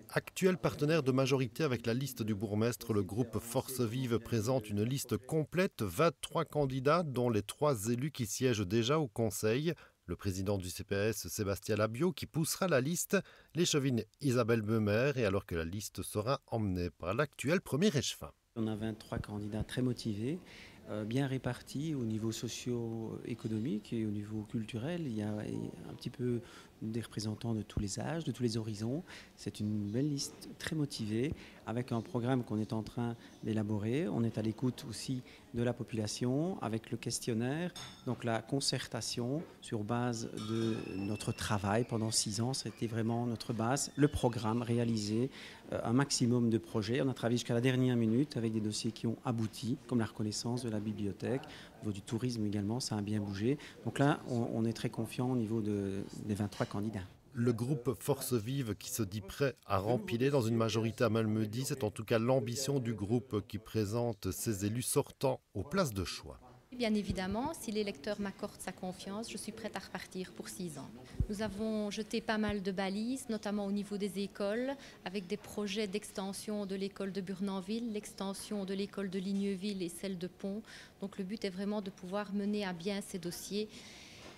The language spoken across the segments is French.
Actuel partenaire de majorité avec la liste du bourgmestre, le groupe Force Vive présente une liste complète, 23 candidats, dont les 3 élus qui siègent déjà au conseil. Le président du CPS, Sébastien Labiot, qui poussera la liste, l'échevine Isabelle Beumer, et alors que la liste sera emmenée par l'actuel premier échevin. On a 23 candidats très motivés, bien répartis au niveau socio-économique et au niveau culturel. Il y a un petit peu des représentants de tous les âges, de tous les horizons. C'est une belle liste très motivée avec un programme qu'on est en train d'élaborer. On est à l'écoute aussi de la population avec le questionnaire, donc la concertation sur base de notre travail pendant 6 ans. C'était vraiment notre base, le programme réalisé, un maximum de projets. On a travaillé jusqu'à la dernière minute avec des dossiers qui ont abouti, comme la reconnaissance de la bibliothèque, au niveau du tourisme également, ça a bien bougé. Donc là, on est très confiant au niveau des 23 candidats. Le groupe Force Vive qui se dit prêt à rempiler dans une majorité à Malmedy, c'est en tout cas l'ambition du groupe qui présente ses élus sortants aux places de choix. Bien évidemment, si l'électeur m'accorde sa confiance, je suis prête à repartir pour 6 ans. Nous avons jeté pas mal de balises, notamment au niveau des écoles, avec des projets d'extension de l'école de Burnanville, l'extension de l'école de Ligneville et celle de Pont. Donc le but est vraiment de pouvoir mener à bien ces dossiers.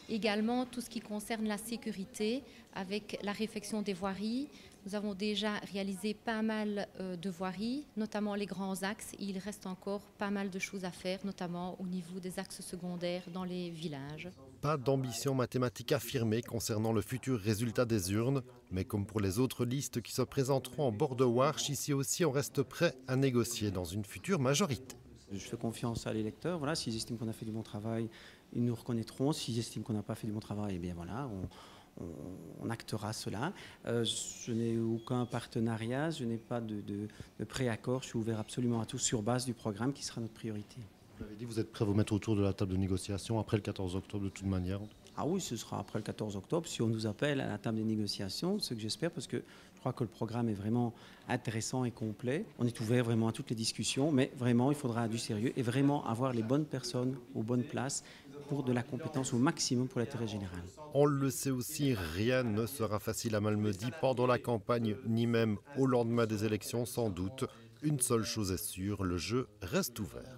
Également, tout ce qui concerne la sécurité, avec la réfection des voiries. Nous avons déjà réalisé pas mal de voiries, notamment les grands axes. Il reste encore pas mal de choses à faire, notamment au niveau des axes secondaires dans les villages. Pas d'ambition mathématique affirmée concernant le futur résultat des urnes, mais comme pour les autres listes qui se présenteront en bord de Warche, ici aussi on reste prêt à négocier dans une future majorité. Je fais confiance à l'électeur. Voilà, s'ils estiment qu'on a fait du bon travail, ils nous reconnaîtront. S'ils estiment qu'on n'a pas fait du bon travail, eh bien voilà, on actera cela. Je n'ai aucun partenariat, je n'ai pas de préaccord. Je suis ouvert absolument à tout sur base du programme qui sera notre priorité. Vous l'avez dit, vous êtes prêt à vous mettre autour de la table de négociation après le 14 octobre de toute manière? Ah oui, ce sera après le 14 octobre, si on nous appelle à la table des négociations, ce que j'espère, parce que je crois que le programme est vraiment intéressant et complet. On est ouvert vraiment à toutes les discussions, mais vraiment, il faudra du sérieux et vraiment avoir les bonnes personnes aux bonnes places pour de la compétence au maximum pour l'intérêt général. On le sait aussi, rien ne sera facile à Malmedy pendant la campagne, ni même au lendemain des élections sans doute. Une seule chose est sûre, le jeu reste ouvert.